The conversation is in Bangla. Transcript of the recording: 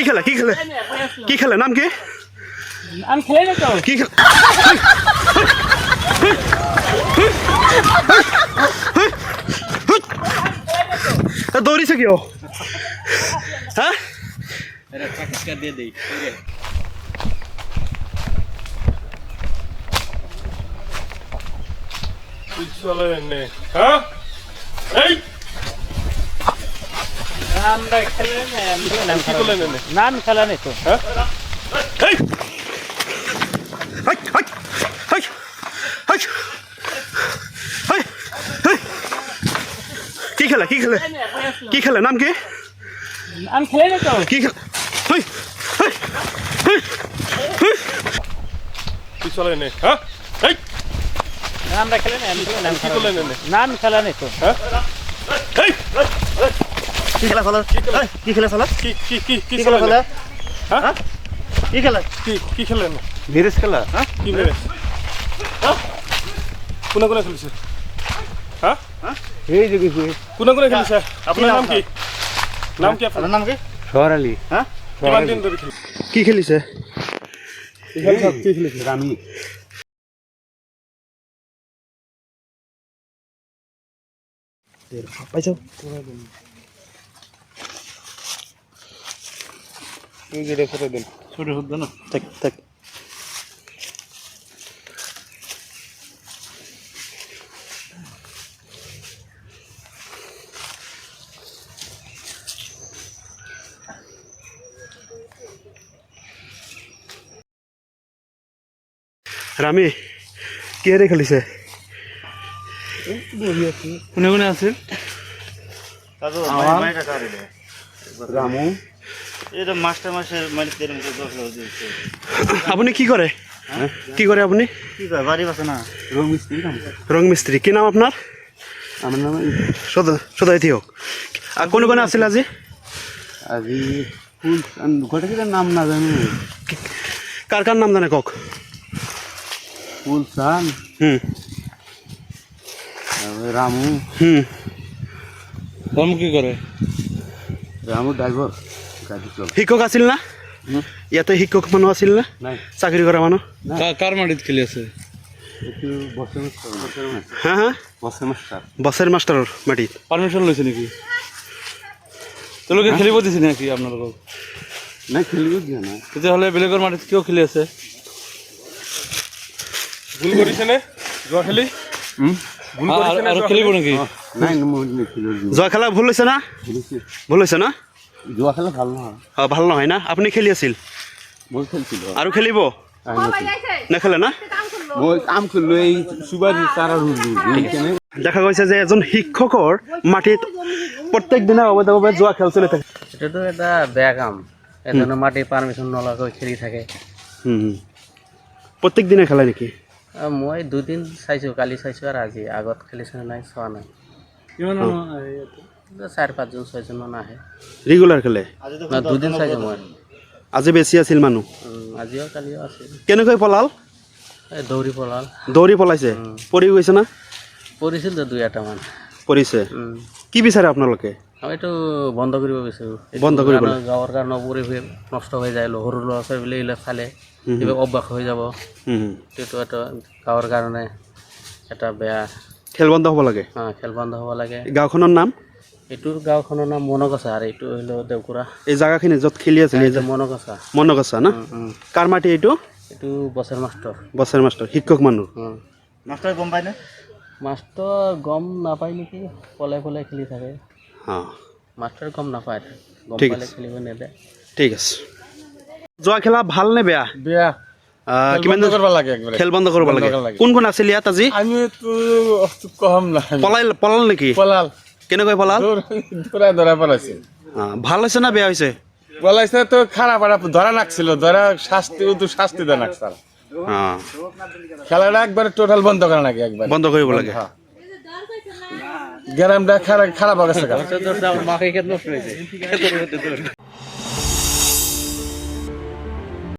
খেলা কি খেলে কি খেলে নাম কি আমি খেলে না তো কি খেলে দৌড়িছে কিয় হ্যাঁ দিয়ে দেই চলে নে হ্যাঁ এই আমরা খেলে না কি করলেন নে নাম খেলা নেই তো হ্যাঁ এই high high high high high high কি খেলা কি খেলে কি খেলে নাম কি আমি খেলে না তো কি খেলে হাই হাই হাই হাই কি চলে নে হ্যাঁ এই আমরা খেলে না কি করলেন নে নাম খেলা নেই তো হ্যাঁ এই কি খেলা ফেলা কি খেলা ফেলা কি কি কি কি কি খেলা চলে ফেলা হ্যাঁ কি খেলা কি কি খেলেন ভিরেস খেলা হ্যাঁ কি মেরে কোনা কোনা খেলিছে হ্যাঁ এই যে কি কোনা কোনা খেলিছে আপনার নাম কি নাম কি আপনার নাম কি সোহরালি হ্যাঁ কিমান দিন ধরে খেলি কি খেলিছে এখানে সব কি খেলিছে রামি পাইছো এই যে রেখে দেন ছোট হতো না থাক থাক রামি কে রে খেলিছে কোনে কোনে আছে রামু এটা মাস্টার মাসের মানে তেরম করে 10 লাখ দিয়েছে আপনি কি করে কি করে আপনি কি কয় বাড়ি বাসে না রং মিস্ত্রি কি নাম আপনার আমার নাম সদাইতি হোক আর কোন কোন আছিল আজি আজি ফুল ঘটকের নাম না জানি কার কার নাম জানে কক ফুল সান হুম রামু রামু কি করে রামু ড্রাইভার গাড়ি চল শিক্ষক আছিল না ইয়াতে শিক্ষক মানুহ আছিল না নাই চাকরি কৰা মানুহ কার মাটিত খেলি আছে একটু বসে হ্যাঁ হ্যাঁ মাস্টার বছৰ মাষ্টাৰৰ মাটিত পারমিশন লইছে নাকি তেওঁলোকে খেলিব দিছে নাকি আপোনালোকক নাই খেলিব দিয়া না তেতিয়াহ'লে বেলেগৰ মাটিত কিয় খেলি আছে ভুল কৰিছে নে যোৱা খেলি ভুল কৰিছে নে আৰু খেলিব নেকি নাই মই খেলিব যোৱা খেলা ভুল হৈছে না ভুল হৈছে না যোৱা খেলা ভাল নহয় ভাল নহয় না আপুনি খেলি আছিল মই খেলছিলো আৰু খেলিব নেখেলে না মই কাম কৰিলো এই সুবাৰী চাৰা ৰুলো কেনে দেখা গৈছে যে এজন শিক্ষকৰ মাটিত প্ৰত্যেক দিনা অবৈধভাৱে যোৱা খেল চলি থাকে এটা তো এটা বেয়া কাম এজনে মাটি পারমিশন নলগাকৈ খেলি থাকে প্ৰত্যেক দিনে খেলে নেকি মই দুদিন চাইছোঁ কালি চাইছোঁ আৰু আজি আগত খেলিছে নাই চোৱা নাই কিমান 4-5 জন 6 জন মান আহে ৰেগুলাৰ খেলে না দুদিন চাইছোঁ মই আজি বেছি আছিল মানুহ আজিও কালিও আছে কেনেকৈ পলাল এই দৌৰি পলাল দৌৰি পলাইছে পৰি গৈছে না পৰিছিল তো 2-এটা মান পৰিছে কি বিচাৰে আপোনালোকে আমি এইটো বন্ধ কৰিব বিচাৰোঁ বন্ধ কৰিব গাঁৱৰ কাৰণে পৰিৱেশ নষ্ট হৈ যায় সৰু ল'ৰা ছোৱালীবিলাক এইবিলাক চালে কিবা অভ্যাস হৈ যাব সেইটো এটা গাঁৱৰ কাৰণে এটা বেয়া খেল বন্ধ হ'ব লাগে খেল বন্ধ হ'ব লাগে গাঁওখনৰ নাম এইটোৰ গাঁওখনৰ নাম মনগছা আৰু এইটো হলো দেউকুৰা এই জাগাখিনি য'ত খেলি আছিল মনগছা মনগছা না কাৰ মাটি এইটো এইটো বছৰ মাষ্টৰ শিক্ষক মানুহ মাস্টাৰ গম পাই না মাষ্টৰ গম নাপায় নেকি পলাই পলাই খেলি থাকে মাষ্টৰ গম নাপায় গম পালে খেলিব নেদে ঠিক আছে যোৱা খেলা ভাল নে বেয়া বেয়া কিমান কৰিব লাগে একবাৰে খেল বন্ধ কৰিব লাগে কোন কোন আছিল ইয়াত আজি আমি তো কম না পলাল নেকি পলাল কেনেকৈ পলাল ধৰা পলাইছে ভাল হৈছে না বেয়া হৈছে পলাইছে তো খারাপ ধরা নাকছিল ধরা শাস্তি দেয় নাকছে খেলাটা একবারে টোটাল বন্ধ করা নাকি একবার বন্ধ কৰিব লাগে গ্রামটা খারাপ হয়ে গেছে